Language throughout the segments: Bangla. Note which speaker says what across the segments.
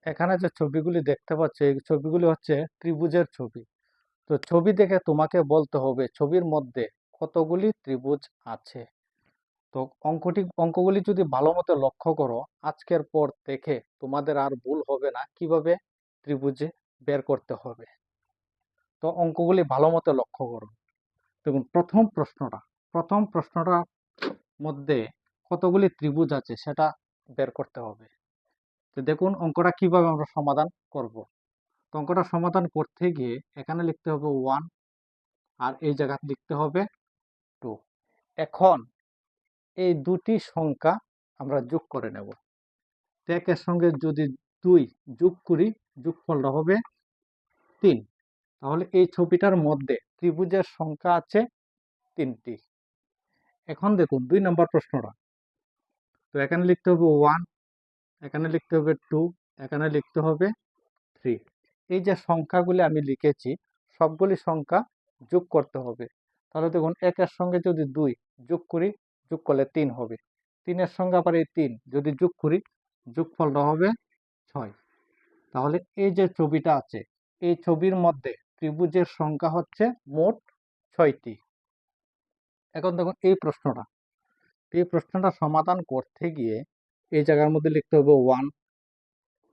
Speaker 1: এখানে যে ছবিগুলি দেখতে পাচ্ছ এই ছবিগুলি হচ্ছে ত্রিভুজের ছবি। তো ছবি দেখে তোমাকে বলতে হবে ছবির মধ্যে কতগুলি ত্রিভুজ আছে। তো অঙ্কগুলি যদি ভালো মতো লক্ষ্য করো আজকের পর দেখে তোমাদের আর ভুল হবে না কিভাবে ত্রিভুজে বের করতে হবে। তো অঙ্কগুলি ভালো মতো লক্ষ্য করো। দেখুন প্রথম প্রশ্নটার মধ্যে কতগুলি ত্রিভুজ আছে সেটা বের করতে হবে। তো দেখুন অঙ্কটা কিভাবে আমরা সমাধান করব। তো অঙ্কটা সমাধান করতে গিয়ে এখানে লিখতে হবে 1 আর এই জায়গায় লিখতে হবে 2। এখন এই দুটি সংখ্যা আমরা যোগ করে নেব। তো একের সঙ্গে যদি 2 যোগ করি যোগফলটা হবে 3। তাহলে এই ছবিটার মধ্যে ত্রিভুজের সংখ্যা আছে 3টি। এখন দেখুন 2 নম্বর প্রশ্নটা। তো এখানে লিখতে হবে 1, এখানে লিখতে হবে 2, এখানে লিখতে হবে 3। এই যে সংখ্যাগুলি আমি লিখেছি সবগুলি সংখ্যা যোগ করতে হবে। তাহলে দেখুন একের সঙ্গে যদি 2 যোগ করি যোগ করলে 3 হবে। 3 এর সঙ্গে আবার এই 3 যদি যোগ করি যোগফলটা হবে 6। তাহলে এই যে ছবিটা আছে এই ছবির মধ্যে ত্রিভুজের সংখ্যা হচ্ছে মোট 6টি। এখন দেখুন এই প্রশ্নটা সমাধান করতে গিয়ে এই জায়গার মধ্যে লিখতে হবে 1,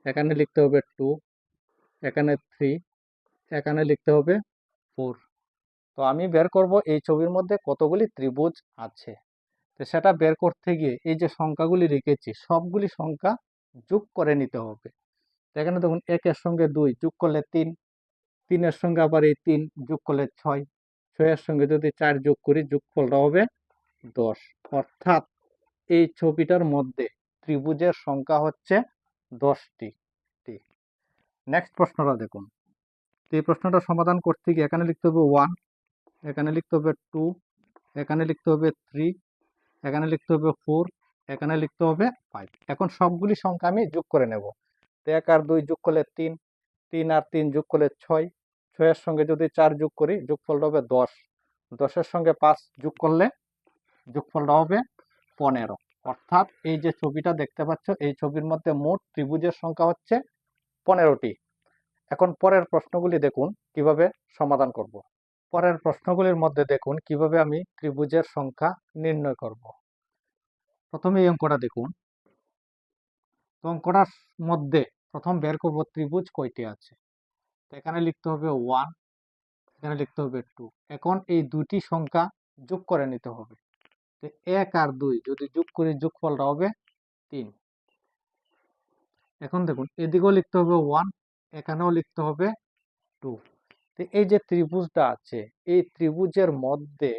Speaker 1: এখানে লিখতে হবে 2, এখানে 3, এখানে লিখতে হবে 4। তো আমি বের করব এই ছবির মধ্যে কতগুলি ত্রিভুজ আছে। তো সেটা বের করতে গিয়ে এই যে সংখ্যাগুলি রেখেছি সবগুলি সংখ্যা যোগ করে নিতে হবে। তো এখানে দেখুন 1 এর সঙ্গে 2 যোগ করলে 3, 3 এর সঙ্গে আবার এই 3 যোগ করলে 6, 6 এর সঙ্গে যদি 4 যোগ করি যোগফলটা হবে 10। অর্থাৎ এই ছবিটার মধ্যে ত্রিভুজের সংখ্যা হচ্ছে 10টি। নেক্সট প্রশ্নটা দেখুন। তো এই প্রশ্নটা সমাধান করতে গিয়ে এখানে লিখতে হবে 1, এখানে লিখতে হবে 2, এখানে লিখতে হবে 3, এখানে লিখতে হবে 4, এখানে লিখতে হবে 5। এখন সবগুলি সংখ্যা আমি যোগ করে নেব। তো 1 আর 2 যোগ করলে 3, 3 আর 3 যোগ করলে 6, 6 এর সঙ্গে যদি 4 যোগ করি যোগফলটা হবে 10, 10 এর সঙ্গে 5 যোগ করলে যোগফলটা হবে 15। অর্থাৎ এই যে ছবিটা দেখতে পাচ্ছ এই ছবির মধ্যে মোট ত্রিভুজের সংখ্যা হচ্ছে 15টি। এখন পরের প্রশ্নগুলি দেখুন কিভাবে সমাধান করব। পরের প্রশ্নগুলির মধ্যে দেখুন কিভাবে আমি ত্রিভুজের সংখ্যা নির্ণয় করব। প্রথমে এই অঙ্কটা দেখুন। তো অঙ্কটার মধ্যে প্রথম বের করব ত্রিভুজ কয়টি আছে। তো এখানে লিখতে হবে 1, এখানে লিখতে হবে 2। এখন এই দুটি সংখ্যা যোগ করে নিতে হবে। তো 1 আর 2 যদি যোগ করি যোগফলটা হবে 3। এখন দেখুন এদিকেও লিখতে হবে 1, এখানেও লিখতে হবে 2। তো এই যে ত্রিভুজটা আছে এই ত্রিভুজের মধ্যে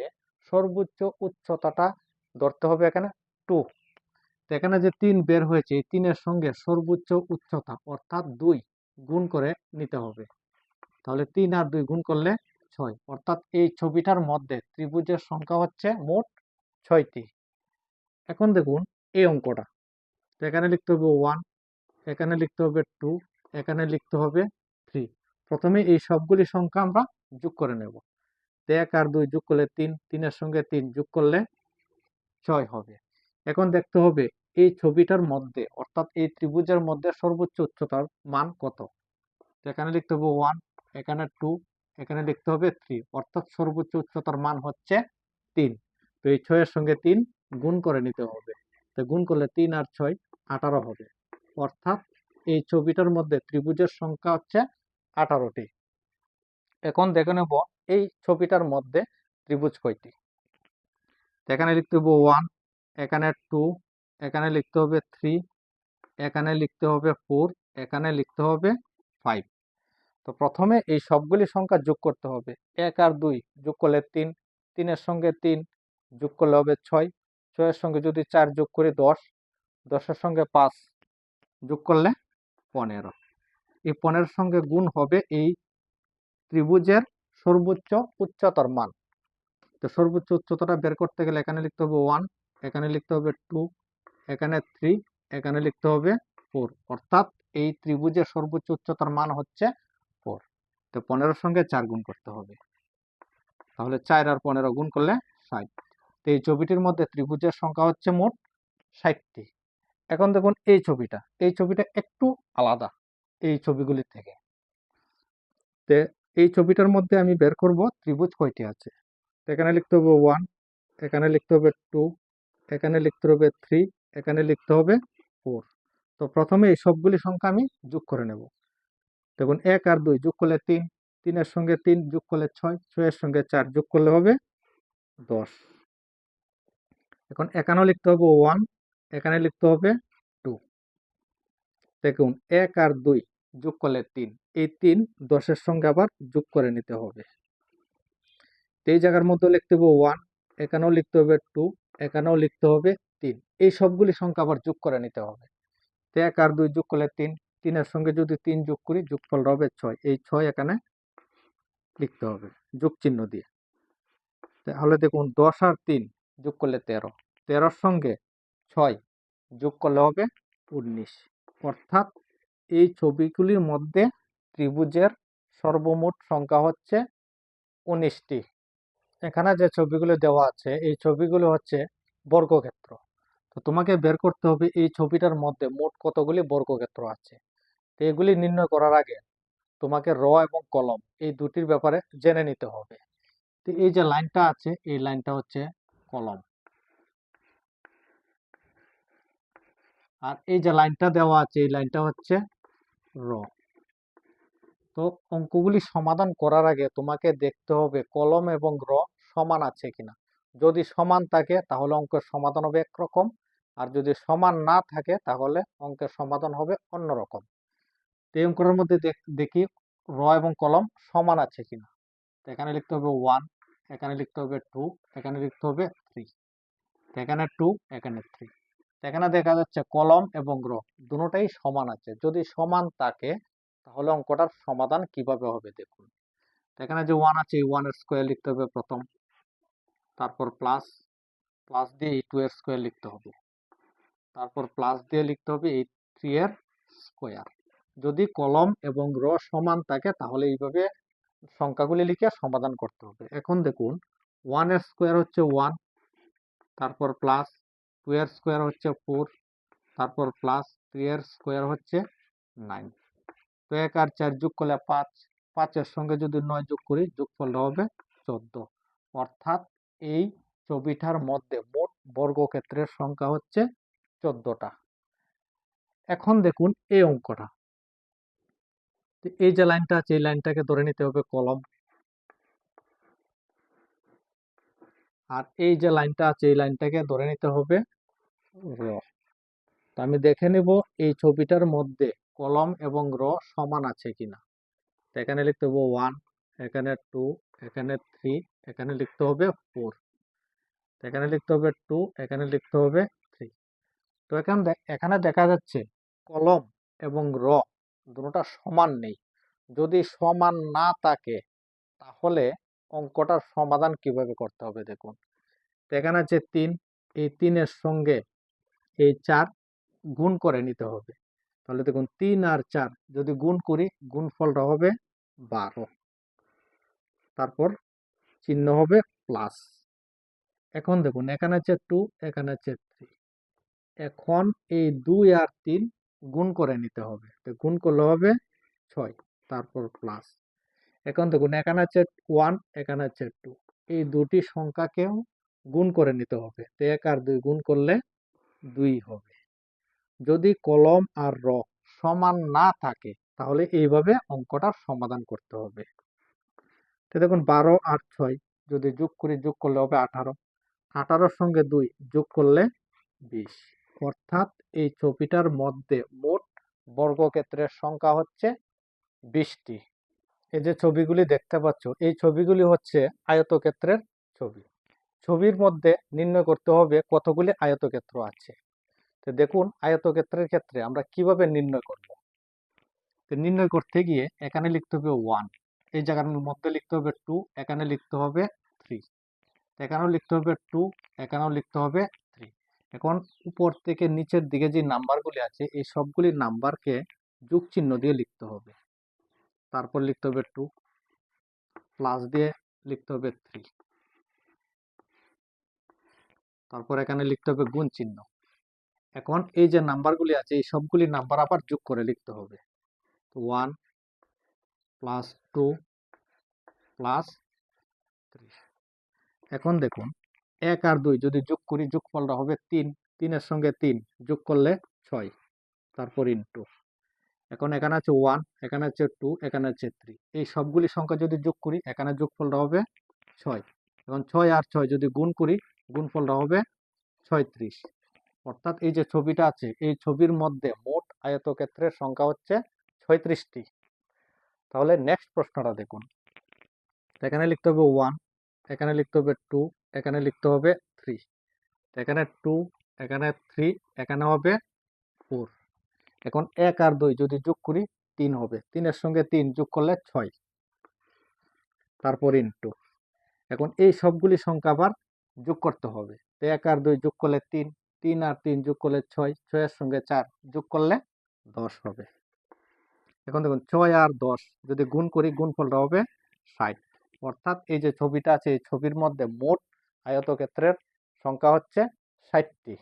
Speaker 1: সর্বোচ্চ উচ্চতাটা ধরতে হবে এখানে 2। তো এখানে যে 3 বের হয়েছে এই 3 এর সঙ্গে সর্বোচ্চ উচ্চতা অর্থাৎ 2 গুণ করে নিতে হবে। তাহলে 3 আর 2 গুণ করলে 6। অর্থাৎ এই ছবিটার মধ্যে ত্রিভুজের সংখ্যা হচ্ছে মোট 6টি। এখন দেখুন এই অঙ্কটা। তো এখানে লিখতে হবে 1, এখানে লিখতে হবে 2, এখানে লিখতে হবে 3। প্রথমে এই সবগুলি সংখ্যা আমরা যোগ করে নেব। 1 আর 2 যোগ করলে 3, 3 এর সঙ্গে 3 যোগ করলে 6 হবে। এখন দেখতে হবে এই ছবিটার মধ্যে অর্থাৎ এই ত্রিভুজের মধ্যে সর্বোচ্চ উচ্চতার মান কত। তো এখানে লিখতে হবে 1, এখানে 2, এখানে লিখতে হবে 3। অর্থাৎ সর্বোচ্চ উচ্চতার মান হচ্ছে 3। তো এই 6 এর সঙ্গে 3 গুণ করে নিতে হবে। তো গুণ করলে 3 আর 6 18 হবে। অর্থাৎ এই ছবিটার মধ্যে ত্রিভুজের সংখ্যা হচ্ছে 18টি। এখন দেখে নেব এই ছবিটার মধ্যে ত্রিভুজ কয়টি। এখানে লিখতে হবে 1, এখানে 2, এখানে লিখতে হবে 3, এখানে লিখতে হবে 4, এখানে লিখতে হবে 5। তো প্রথমে এই সবগুলি সংখ্যা যোগ করতে হবে। 1 আর 2 যোগ করলে 3, 3 এর সঙ্গে 3 যোগ করলে হবে 6, 6 এর সঙ্গে যদি 4 যোগ করি 10, 10 এর সঙ্গে 5 যোগ করলে 15। এই 15 এর সঙ্গে গুণ হবে এই ত্রিভুজের সর্বোচ্চ উচ্চতার মান। তো সর্বোচ্চ উচ্চতাটা বের করতে গেলে এখানে লিখতে হবে 1, এখানে লিখতে হবে 2, এখানে 3, এখানে লিখতে হবে 4। অর্থাৎ এই ত্রিভুজের সর্বোচ্চ উচ্চতার মান হচ্ছে 4। তো 15 সঙ্গে 4 গুণ করতে হবে। তাহলে 4 আর 15 গুণ করলে 60। তো এই ছবিটির মধ্যে ত্রিভুজের সংখ্যা হচ্ছে মোট 60টি। এখন দেখুন এই ছবিটা একটু আলাদা। এই ছবিগুলি থেকে। তে এই ছবিটার মধ্যে আমি বের করব ত্রিভুজ কয়টি আছে। তো এখানে লিখতে হবে 1, এখানে লিখতে হবে 2, এখানে লিখতে হবে 3, এখানে লিখতে হবে 4। তো প্রথমে এই সবগুলি সংখ্যা আমি যোগ করে নেব। দেখুন 1 আর 2 যোগ করলে 3, 3 এর সঙ্গে 3 যোগ করলে 6, 6 এর সঙ্গে 4 যোগ করলে হবে 10। এখন এখানেও লিখতে হবে 1, এখানে লিখতে হবে 2। দেখুন 1 আর 2 যোগ করলে 3, এই 3 10 এর সঙ্গে আবার যোগ করে নিতে হবে। এই জায়গার মধ্যে লিখতে হবে 1, এখানেও লিখতে হবে 2, এখানেও লিখতে হবে 3। এই সবগুলি সংখ্যা আবার যোগ করে নিতে হবে। 1 আর 2 যোগ করলে 3, 3 এর সঙ্গে যদি 3 যোগ করি যোগফলটা হবে 6। এই 6 এখানে লিখতে হবে যোগ চিহ্ন দিয়ে। তাহলে দেখুন 10 আর 3 যোগ করলে 13, 13 সঙ্গে 6 যোগ করলে হবে 19। অর্থাৎ এই ছবিগুলির মধ্যে ত্রিভুজের সর্বমোট সংখ্যা হচ্ছে 19টি। এখানে যে ছবিগুলো দেওয়া আছে এই ছবিগুলো হচ্ছে বর্গক্ষেত্র। তো তোমাকে বের করতে হবে এই ছবিটার মধ্যে মোট কতগুলি বর্গক্ষেত্র আছে। তো এগুলি নির্ণয় করার আগে তোমাকে র এবং কলম এই দুটির ব্যাপারে জেনে নিতে হবে। তো এই যে লাইনটা আছে এই লাইনটা হচ্ছে কলম, আর এই যে লাইনটা দেওয়া আছে এই লাইনটা হচ্ছে র। তো অঙ্কগুলি সমাধান করার আগে তোমাকে দেখতে হবে কলম এবং র সমান আছে কিনা। যদি সমান থাকে তাহলে অঙ্কের সমাধান হবে একরকম, আর যদি সমান না থাকে তাহলে অঙ্কের সমাধান হবে অন্যরকম। এই অঙ্কের মধ্যে দেখি র এবং কলম সমান আছে কিনা। এখানে লিখতে হবে 1, এখানে লিখতে হবে 2, এখানে লিখতে হবে 3, এখানে 2, এখানে 3। এখানে দেখা যাচ্ছে কলম এবং র দুটোটাই সমান আছে। যদি সমান থাকে তাহলে অঙ্কটার সমাধান কিভাবে হবে দেখুন। এখানে যে 1 আছে এই 1 এর স্কয়ার লিখতে হবে প্রথম, তারপর প্লাস, প্লাস দিয়ে এই 2 এর স্কয়ার লিখতে হবে, তারপর প্লাস দিয়ে লিখতে হবে এই 3 এর স্কয়ার। যদি কলম এবং র সমান থাকে তাহলে এইভাবে সংখ্যাগুলি লিখে সমাধান করতে হবে। এখন দেখুন 1 এর স্কয়ার হচ্ছে 1, তারপর প্লাস 2 এর স্কয়ার হচ্ছে 4, তারপর প্লাস 3 এর স্কয়ার হচ্ছে 9। তো 1 আর 4 যোগ করলে 5, 5 এর সঙ্গে যদি 9 যোগ করি যোগফলটা হবে 14। অর্থাৎ এই ছবিটার মধ্যে মোট বর্গক্ষেত্রের সংখ্যা হচ্ছে 14টা। এখন দেখুন এই অঙ্কটা, এই যে লাইনটা আছে এই লাইনটাকে ধরে নিতে হবে কলম, আর এই যে লাইনটা আছে এই লাইনটাকে ধরে নিতে হবে র। তো আমি দেখে নেব এই ছবিটার মধ্যে কলম এবং র সমান আছে কিনা। তো এখানে লিখতে হবে 1, এখানে 2, এখানে 3, এখানে লিখতে হবে 4, এখানে লিখতে হবে 2, এখানে লিখতে হবে 3। তো এখানে দেখা যাচ্ছে কলম এবং র দুটোটা সমান নেই। যদি সমান না থাকে তাহলে অঙ্কটার সমাধান কিভাবে করতে হবে দেখুন। তো এখানে আছে 3, এই 3 এর সঙ্গে এই 4 গুণ করে নিতে হবে। তাহলে দেখুন 3 আর 4 যদি গুণ করি গুণফলটা হবে 12, তারপর চিহ্ন হবে প্লাস। এখন দেখুন এখানে আছে 2, এখানে আছে 3। এখন এই 2 আর 3 গুণ করে নিতে হবে। তো গুণ করলে হবে 6, তারপর প্লাস। এখন দেখুন এখানে আছে 1, এখানে আছে 2, এই দুটি সংখ্যাকেও গুণ করে নিতে হবে। তো 1 আর 2 গুণ করলে 2 হবে। যদি কলম আর র সমান না থাকে তাহলে এইভাবে অঙ্কটার সমাধান করতে হবে। তো দেখুন 12 আর 6 যদি যোগ করি যোগ করলে হবে 18, 18-র সঙ্গে 2 যোগ করলে 20। অর্থাৎ এই ছবিটার মধ্যে মোট বর্গক্ষেত্রের সংখ্যা হচ্ছে 20টি। এই যে ছবিগুলি দেখতে পাচ্ছ এই ছবিগুলি হচ্ছে আয়তক্ষেত্রের ছবি। ছবির মধ্যে নির্ণয় করতে হবে কতগুলি আয়তক্ষেত্র আছে। তো দেখুন আয়তক্ষেত্রের ক্ষেত্রে আমরা কিভাবে নির্ণয় করব। তো নির্ণয় করতে গিয়ে এখানে লিখতে হবে 1, এই জায়গার মধ্যে লিখতে হবে 2, এখানে লিখতে হবে 3, এখানেও লিখতে হবে 2, এখানেও লিখতে হবে 3। এখন উপর থেকে নিচের দিকে যে নাম্বারগুলি আছে এই সবগুলি নাম্বারকে যোগ চিহ্ন দিয়ে লিখতে হবে। তারপর লিখতে হবে 2, প্লাস দিয়ে লিখতে হবে 3, তারপর এখানে লিখতে হবে গুণ চিহ্ন। এখন এই যে নাম্বারগুলি আছে এই সবগুলি নাম্বার আবার যোগ করে লিখতে হবে। তো 1 প্লাস 2 প্লাস 3। এখন দেখুন 1 আর 2 যদি যোগ করি যোগফলটা হবে 3, 3 এর সঙ্গে 3 যোগ করলে 6, তারপর ইনটু। এখন এখানে আছে 1, এখানে আছে 2, এখানে আছে 3, এই সবগুলি সংখ্যা যদি যোগ করি এখানে যোগফলটা হবে 6। এখন 6 আর 6 যদি গুণ করি গুণফলটা হবে 36। অর্থাৎ এই যে ছবিটা আছে এই ছবির মধ্যে মোট আয়তক্ষেত্রের সংখ্যা হচ্ছে 36টি। তাহলে নেক্সট প্রশ্নটা দেখুন, এখানে লিখতে হবে 1, এখানে লিখতে হবে 2, এখানে লিখতে হবে 3, এখানে 2, এখানে 3, এখানে হবে 4। এখন 1 আর 2 যদি যোগ করি 3 হবে, 3 এর সঙ্গে 3 যোগ করলে 6, তারপর ইনটু। এখন এই সবগুলি সংখ্যা আবার যোগ করতে হবে। তো 1 আর 2 যোগ করলে 3, 3 আর 3 যোগ করলে 6, 6 এর সঙ্গে 4 যোগ করলে 10 হবে। এখন দেখুন 6 আর 10 যদি গুণ করি গুণফলটা হবে 60। অর্থাৎ এই যে ছবিটা আছে এই ছবির মধ্যে মোট আয়তক্ষেত্রের সংখ্যা হচ্ছে 60টি।